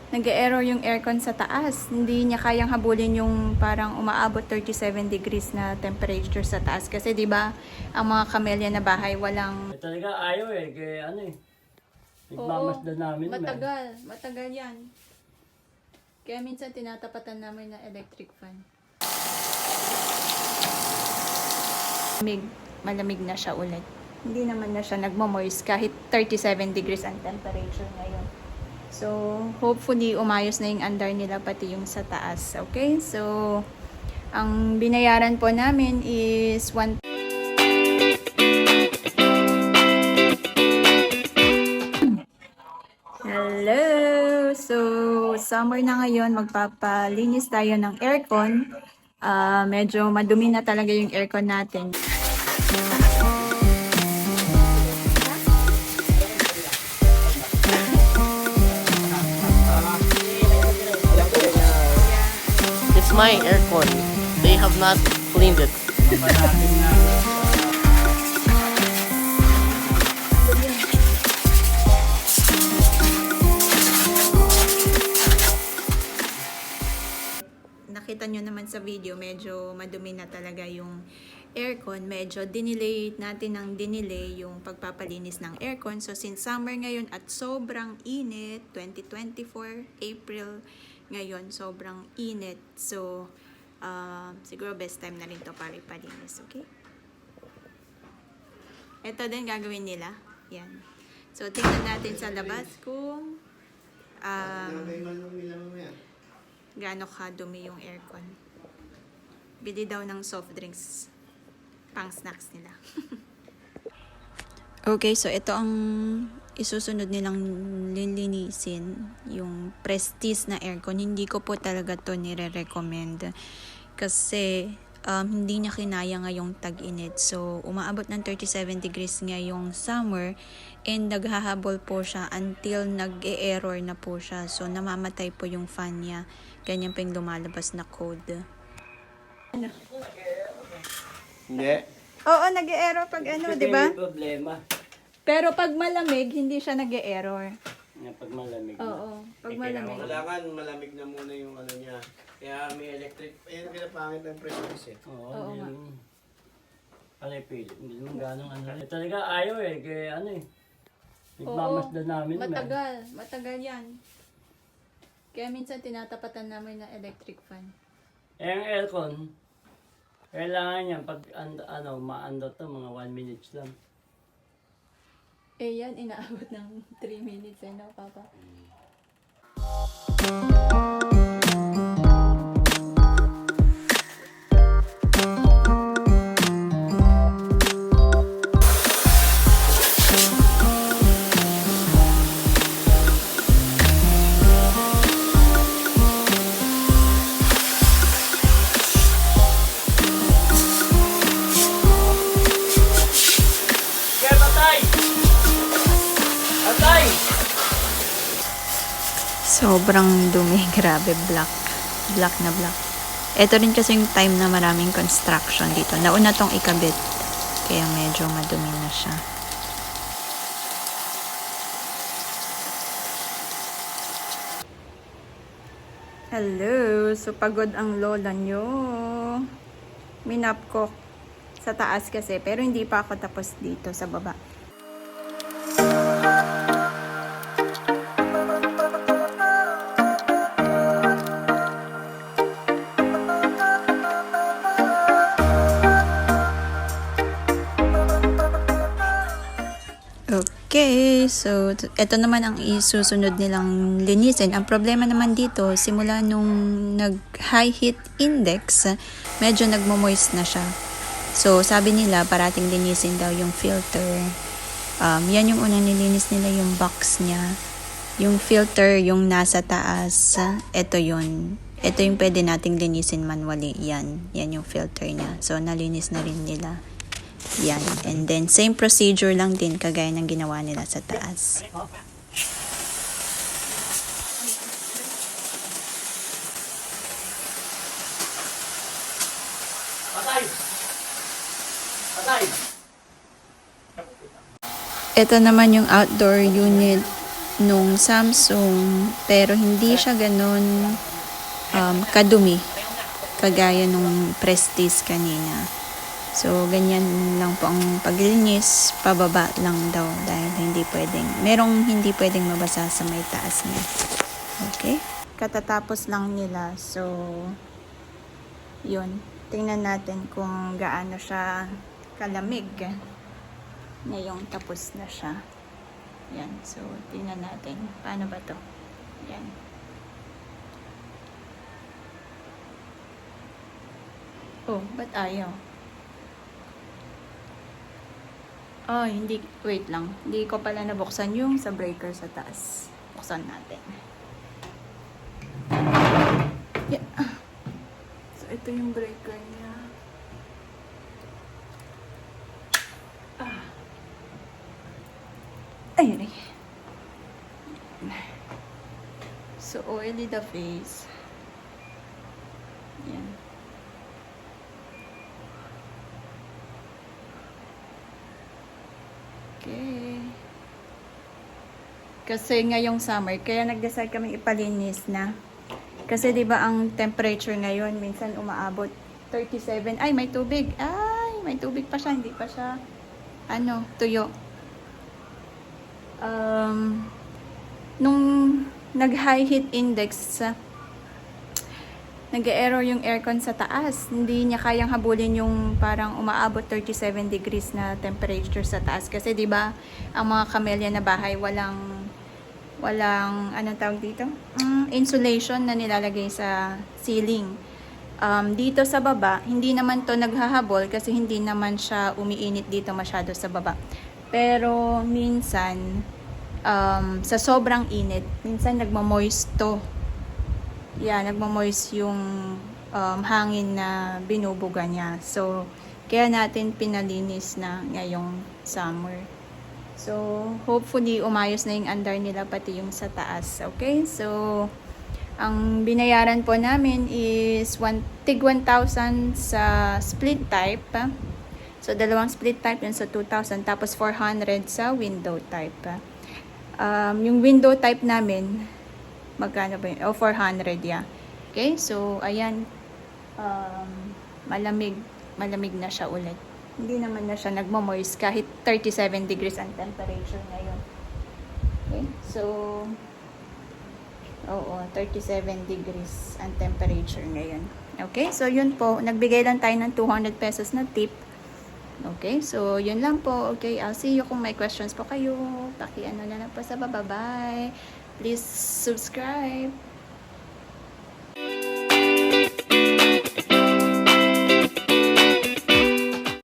nag-error yung aircon sa taas. Hindi niya kayang habulin yung parang umaabot 37 degrees na temperature sa taas. Kasi 'di ba, ang mga camellia na bahay walang Talaga ayaw eh, kaya ano eh. Nagmamasdan namin. Matagal yan. Kaya minsan tinatapatan namin ng electric fan. Malamig na siya ulit. Hindi naman na siya nagmo-moist kahit 37 degrees ang temperature ngayon. So, hopefully, umayos na yung under nila pati yung sa taas. Okay? So, ang binayaran po namin is Hello! So, summer na ngayon, magpapalinis tayo ng aircon. Medyo madumi na talaga yung aircon natin. It's my aircon. They have not cleaned it. Nakita nyo naman sa video, medyo madumi na talaga yung aircon. Medyo dinelay natin ng dinelay yung pagpapalinis ng aircon. So, since summer ngayon at sobrang init, 2024, April ngayon, sobrang init. So, siguro best time na rin to para ipalinis, okay? Ito din gagawin nila. Yan. So, tingnan natin sa labas kung gaano kadumi yung aircon. Bili daw ng soft drinks pang snacks nila. Okay, so ito ang isusunod nilang lilinisin, yung Prestige na aircon. Hindi ko po talaga to nire-recommend kasi hindi niya kinaya ngayong tag-init. So, umaabot ng 37 degrees ngayong summer and naghahabol po siya until nag-e-error na po siya. So, namamatay po yung fan niya. Ganyan pa yung lumalabas na code. Ano? Hindi. Oo, nag-e-error pag ano, di ba? May problema. Pero pag malamig, hindi siya nag-e-error. Pag malamig. Oo, pag malamig. Kailangan malamig na muna yung ano niya. Kaya may electric, ayun ang pinapangit ng Prestige eh. Oo Oo, nga. yun. Palipil. Hindi naman ganong ano. Talaga ayaw eh, kaya ano eh. Nagmamasdan namin. Matagal yan. Kaya minsan tinatapatan namin ng electric fan. Eh, ang aircon, kailangan yan pag maandar to, mga 1 minutes lang. Eh yan, inaabot ng 3 minutes no, Papa? Sobrang dumi, grabe, black na black. Ito rin kasi yung time na maraming construction dito. Nauna tong ikabit, kaya medyo madumi na siya. Hello, so pagod ang lola nyo. Minap ko sa taas kasi, pero hindi pa ako tapos dito sa baba. Okay, so ito naman ang isusunod nilang linisin. Ang problema naman dito, simula nung nag-high heat index, medyo nagmo-moist na siya. So, sabi nila, parating linisin daw yung filter. Yan yung unang nilinis nila, yung box niya. Yung filter, yung nasa taas, ito yun. Ito yung pwede nating linisin manually. Yan yung filter niya. So, nalinis na rin nila. Yan. And then, same procedure lang din kagaya ng ginawa nila sa taas. Ito naman yung outdoor unit nung Samsung, pero hindi siya ganun kadumi kagaya nung Prestige kanina. So, ganyan lang po ang paglilinis, pababa lang daw dahil merong hindi pwedeng mabasa sa may taas niya. Okay? Katatapos lang nila. So, yun. Tingnan natin kung gaano siya kalamig. Ngayong tapos na siya. Yan. So, tingnan natin. Paano ba to? Yan. Oh, ba't ayaw? Oh, hindi. Wait lang. Hindi ko pala nabuksan yung sa breaker sa taas. Buksan natin. Yeah. So, ito yung breaker niya. Ayun eh. So, oily the face. Yan. Okay. Kasi ngayong summer, kaya nag-decide kami ipalinis na. Kasi 'di ba ang temperature ngayon minsan umaabot 37. Ay, may tubig. Ay, may tubig pa siya, hindi pa siya tuyo. Nung nag-high heat index, nag-error yung aircon sa taas. Hindi niya kayang habulin yung parang umaabot 37 degrees na temperature sa taas. Kasi 'di ba, ang mga camellia na bahay walang anong tawag dito? Insulation na nilalagay sa ceiling. Dito sa baba, hindi naman to naghahabol kasi hindi naman siya umiinit dito masyado sa baba. Pero minsan, sa sobrang init, minsan nagmamoist to. Yeah, nagmamoist yung hangin na binubuga niya. So, kaya natin pinalinis na ngayong summer. So, hopefully, umayos na yung under nila, pati yung sa taas. Okay? So, ang binayaran po namin is tig 1,000 sa split type. So, dalawang split type yun sa 2,000. Tapos, 400 sa window type. Yung window type namin, magkano ba yun? 400, yeah. Okay? So, ayan. Malamig na siya ulit. Hindi naman na siya nagmamoist kahit 37 degrees ang temperature ngayon. Okay? So, 37 degrees ang temperature ngayon. Okay? So, yun po. Nagbigay lang tayo ng 200 pesos na tip. Okay? So, yun lang po. Okay? I'll see you kung may questions po kayo. Paki-ano na lang po sa baba. Bye! Please subscribe.